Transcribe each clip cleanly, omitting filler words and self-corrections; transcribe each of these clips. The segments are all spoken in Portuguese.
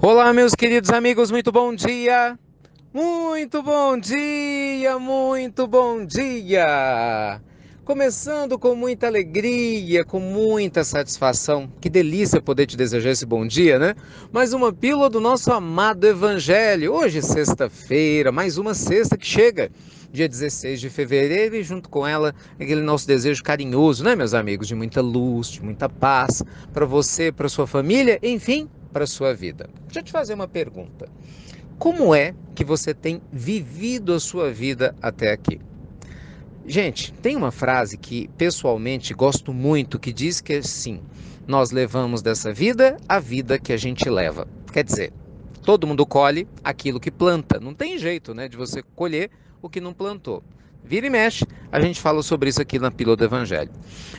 Olá, meus queridos amigos, muito bom dia! Muito bom dia, muito bom dia! Começando com muita alegria, com muita satisfação. Que delícia poder te desejar esse bom dia, né? Mais uma pílula do nosso amado Evangelho. Hoje, sexta-feira, mais uma sexta que chega. Dia 16 de fevereiro e junto com ela aquele nosso desejo carinhoso, né, meus amigos? De muita luz, de muita paz para você, para sua família, enfim, para a sua vida. Deixa eu te fazer uma pergunta. Como é que você tem vivido a sua vida até aqui? Gente, tem uma frase que pessoalmente gosto muito que diz que assim, nós levamos dessa vida a vida que a gente leva. Quer dizer, todo mundo colhe aquilo que planta. Não tem jeito, né, de você colher o que não plantou. Vira e mexe, a gente fala sobre isso aqui na Pílula do Evangelho.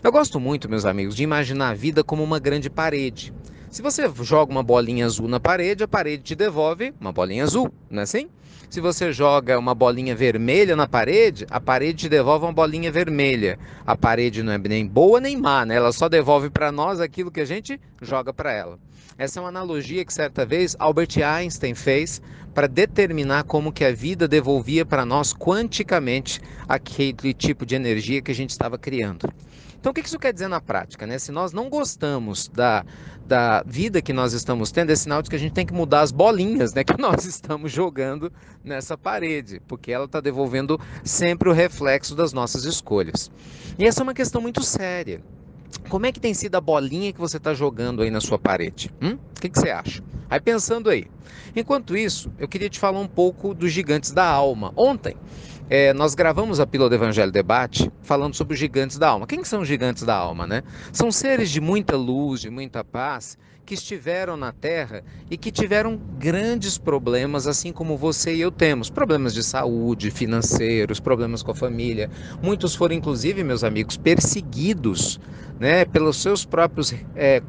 Eu gosto muito, meus amigos, de imaginar a vida como uma grande parede. Se você joga uma bolinha azul na parede, a parede te devolve uma bolinha azul, não é assim? Se você joga uma bolinha vermelha na parede, a parede te devolve uma bolinha vermelha. A parede não é nem boa nem má, né? Ela só devolve para nós aquilo que a gente joga para ela. Essa é uma analogia que certa vez Albert Einstein fez para determinar como que a vida devolvia para nós quanticamente aquele tipo de energia que a gente estava criando. Então, o que isso quer dizer na prática, né? Se nós não gostamos da vida que nós estamos tendo, é sinal de que a gente tem que mudar as bolinhas, né, que nós estamos jogando nessa parede, porque ela está devolvendo sempre o reflexo das nossas escolhas. E essa é uma questão muito séria. Como é que tem sido a bolinha que você está jogando aí na sua parede? O que você acha? Aí pensando aí. Enquanto isso, eu queria te falar um pouco dos gigantes da alma. Ontem, nós gravamos a Pílula do Evangelho Debate falando sobre os gigantes da alma. Quem são os gigantes da alma, né? São seres de muita luz, de muita paz, que estiveram na Terra e que tiveram grandes problemas, assim como você e eu temos. Problemas de saúde, financeiros, problemas com a família. Muitos foram, inclusive, meus amigos, perseguidos, né, pelos seus próprios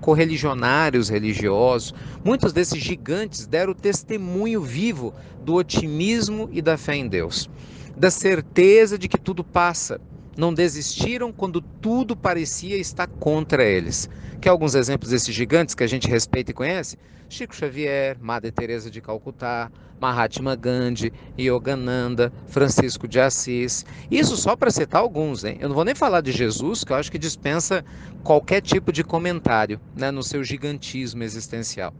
correligionários religiosos. Muitos desses gigantes deram testemunho vivo do otimismo e da fé em Deus, da certeza de que tudo passa. Não desistiram quando tudo parecia estar contra eles. Quer alguns exemplos desses gigantes que a gente respeita e conhece? Chico Xavier, Madre Teresa de Calcutá, Mahatma Gandhi, Yogananda, Francisco de Assis. Isso só para citar alguns, hein? Eu não vou nem falar de Jesus, que eu acho que dispensa qualquer tipo de comentário, né, no seu gigantismo existencial.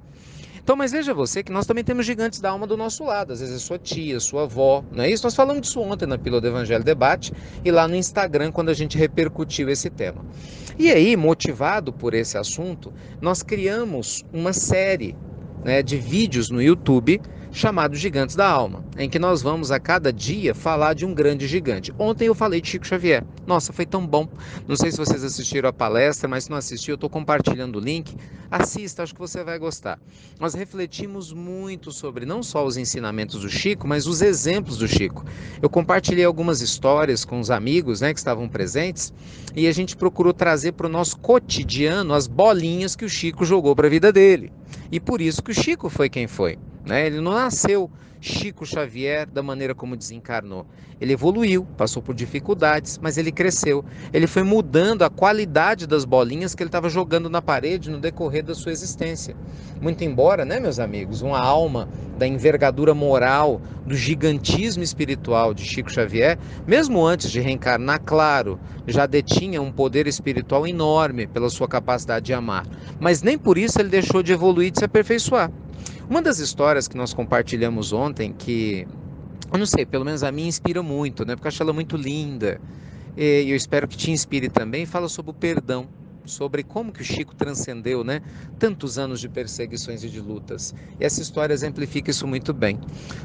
Então, mas veja você que nós também temos gigantes da alma do nosso lado, às vezes é sua tia, sua avó, não é isso? Nós falamos disso ontem na Pílula do Evangelho Debate e lá no Instagram quando a gente repercutiu esse tema. E aí, motivado por esse assunto, nós criamos uma série, né, de vídeos no YouTube chamado Gigantes da Alma, em que nós vamos a cada dia falar de um grande gigante. Ontem eu falei de Chico Xavier. Nossa, foi tão bom. Não sei se vocês assistiram a palestra, mas se não assistiu, eu estou compartilhando o link. Assista, acho que você vai gostar. Nós refletimos muito sobre não só os ensinamentos do Chico, mas os exemplos do Chico. Eu compartilhei algumas histórias com os amigos, né, que estavam presentes, e a gente procurou trazer para o nosso cotidiano as bolinhas que o Chico jogou para a vida dele. E por isso que o Chico foi quem foi, né? Ele não nasceu Chico Xavier da maneira como desencarnou. Ele evoluiu, passou por dificuldades, mas ele cresceu. Ele foi mudando a qualidade das bolinhas que ele estava jogando na parede no decorrer da sua existência. Muito embora, né, meus amigos, uma alma da envergadura moral, do gigantismo espiritual de Chico Xavier, mesmo antes de reencarnar, claro, já detinha um poder espiritual enorme pela sua capacidade de amar. Mas nem por isso ele deixou de evoluir e de se aperfeiçoar. Uma das histórias que nós compartilhamos ontem, que eu não sei, pelo menos a mim inspira muito, né? Porque eu acho ela muito linda. E eu espero que te inspire também. Fala sobre o perdão, sobre como que o Chico transcendeu, né, tantos anos de perseguições e de lutas. E essa história exemplifica isso muito bem.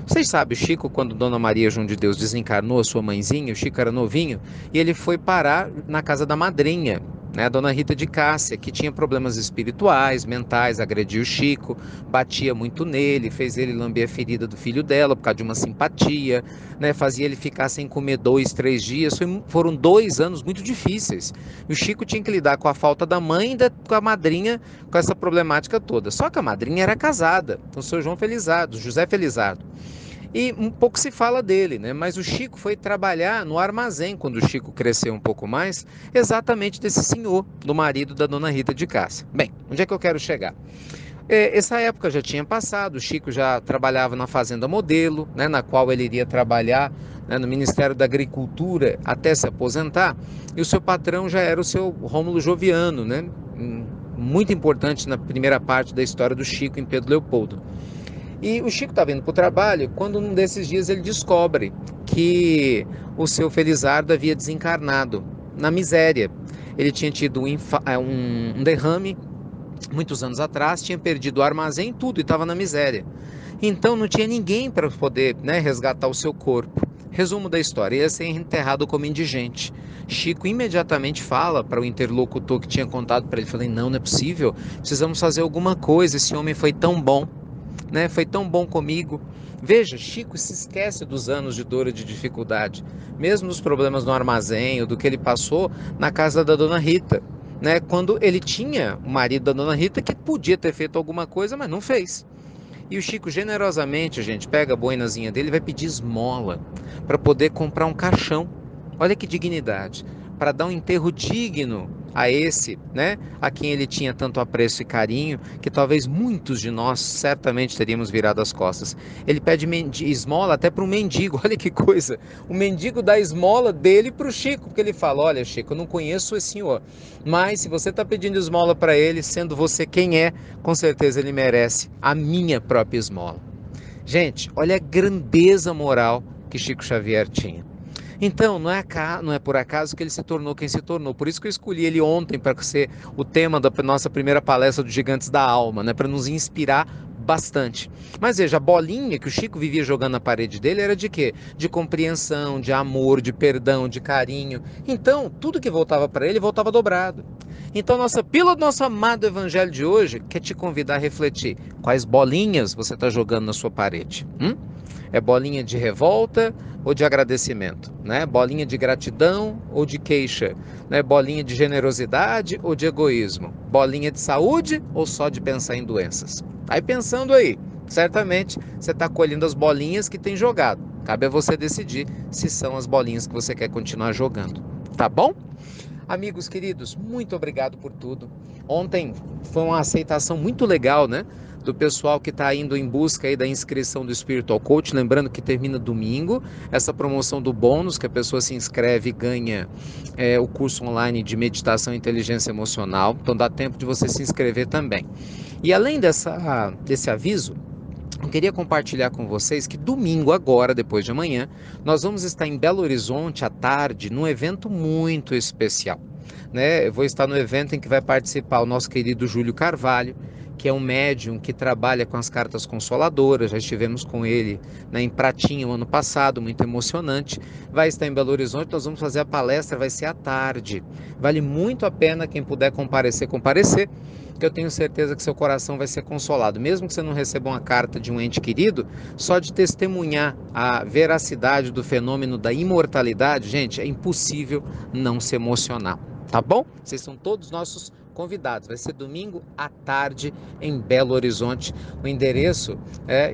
Vocês sabem, o Chico, quando Dona Maria João de Deus desencarnou a sua mãezinha, o Chico era novinho, e ele foi parar na casa da madrinha, né, a Dona Rita de Cássia, que tinha problemas espirituais, mentais, agrediu o Chico, batia muito nele, fez ele lamber a ferida do filho dela por causa de uma simpatia, né, fazia ele ficar sem comer 2, 3 dias. Foram 2 anos muito difíceis. E o Chico tinha que lidar com a falta da mãe e com a madrinha, com essa problemática toda. Só que a madrinha era casada com o seu João Felizardo, José Felizardo. E um pouco se fala dele, né? Mas o Chico foi trabalhar no armazém, quando o Chico cresceu um pouco mais, exatamente desse senhor, do marido da Dona Rita de Cássia. Bem, onde é que eu quero chegar? Essa época já tinha passado, o Chico já trabalhava na Fazenda Modelo, né, na qual ele iria trabalhar, né, no Ministério da Agricultura até se aposentar, e o seu patrão já era o seu Rômulo Joviano, né, muito importante na primeira parte da história do Chico em Pedro Leopoldo. E o Chico estava indo para o trabalho quando num desses dias ele descobre que o seu Felizardo havia desencarnado na miséria. Ele tinha tido um derrame muitos anos atrás, tinha perdido o armazém e tudo e estava na miséria. Então não tinha ninguém para poder, né, resgatar o seu corpo. Resumo da história: ia ser enterrado como indigente. Chico imediatamente fala para o interlocutor que tinha contado para ele, falei, não é possível, precisamos fazer alguma coisa, esse homem foi tão bom, né? Foi tão bom comigo. Veja, Chico se esquece dos anos de dor e de dificuldade, mesmo dos problemas no armazém, ou do que ele passou na casa da Dona Rita, né? Quando ele tinha o marido da Dona Rita que podia ter feito alguma coisa, mas não fez. E o Chico generosamente, gente, pega a boinazinha dele e vai pedir esmola para poder comprar um caixão. Olha que dignidade, para dar um enterro digno a esse, né, a quem ele tinha tanto apreço e carinho, que talvez muitos de nós certamente teríamos virado as costas. Ele pede esmola até para um mendigo, olha que coisa. O mendigo dá esmola dele para o Chico, porque ele fala, olha Chico, eu não conheço esse senhor, mas se você está pedindo esmola para ele, sendo você quem é, com certeza ele merece a minha própria esmola. Gente, olha a grandeza moral que Chico Xavier tinha. Então, não é por acaso que ele se tornou quem se tornou. Por isso que eu escolhi ele ontem para ser o tema da nossa primeira palestra dos Gigantes da Alma, né? Para nos inspirar bastante. Mas veja, a bolinha que o Chico vivia jogando na parede dele era de quê? De compreensão, de amor, de perdão, de carinho. Então, tudo que voltava para ele voltava dobrado. Então, nossa pílula do nosso amado evangelho de hoje quer te convidar a refletir. Quais bolinhas você está jogando na sua parede? É bolinha de revolta ou de agradecimento, né? Bolinha de gratidão ou de queixa, né? Bolinha de generosidade ou de egoísmo, bolinha de saúde ou só de pensar em doenças. Aí pensando aí, certamente você está colhendo as bolinhas que tem jogado. Cabe a você decidir se são as bolinhas que você quer continuar jogando, tá bom? Amigos queridos, muito obrigado por tudo. Ontem foi uma aceitação muito legal, né? Do pessoal que está indo em busca aí da inscrição do Spiritual Coach. Lembrando que termina domingo essa promoção do bônus, que a pessoa se inscreve e ganha o curso online de meditação e inteligência emocional. Então dá tempo de você se inscrever também. E além desse aviso, eu queria compartilhar com vocês que domingo agora, depois de amanhã, nós vamos estar em Belo Horizonte à tarde, num evento muito especial, né? Eu vou estar no evento em que vai participar o nosso querido Júlio Carvalho, que é um médium que trabalha com as cartas consoladoras. Já estivemos com ele, né, em Pratinha o ano passado, muito emocionante. Vai estar em Belo Horizonte, nós vamos fazer a palestra, vai ser à tarde. Vale muito a pena quem puder comparecer, que eu tenho certeza que seu coração vai ser consolado. Mesmo que você não receba uma carta de um ente querido, só de testemunhar a veracidade do fenômeno da imortalidade, gente, é impossível não se emocionar. Tá bom? Vocês são todos nossos convidados. Vai ser domingo à tarde em Belo Horizonte. O endereço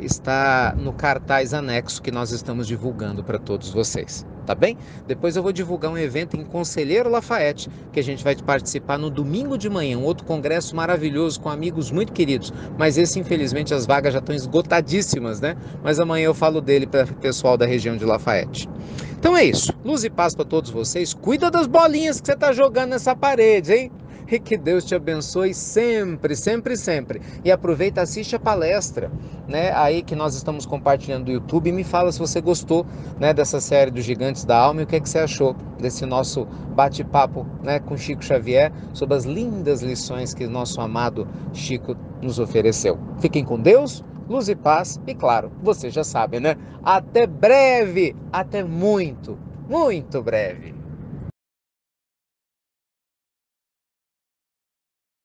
está no cartaz anexo que nós estamos divulgando para todos vocês. Tá bem? Depois eu vou divulgar um evento em Conselheiro Lafayette, que a gente vai participar no domingo de manhã, um outro congresso maravilhoso com amigos muito queridos, mas esse infelizmente as vagas já estão esgotadíssimas, né? Mas amanhã eu falo dele para o pessoal da região de Lafayette. Então é isso, luz e paz para todos vocês, cuida das bolinhas que você está jogando nessa parede, hein? E que Deus te abençoe sempre, sempre, sempre. E aproveita, assiste a palestra, né, aí que nós estamos compartilhando no YouTube, e me fala se você gostou, né, dessa série dos Gigantes da Alma e o que é que você achou desse nosso bate-papo, né, com Chico Xavier sobre as lindas lições que nosso amado Chico nos ofereceu. Fiquem com Deus, luz e paz e claro, você já sabe, né? Até breve, até muito, muito breve.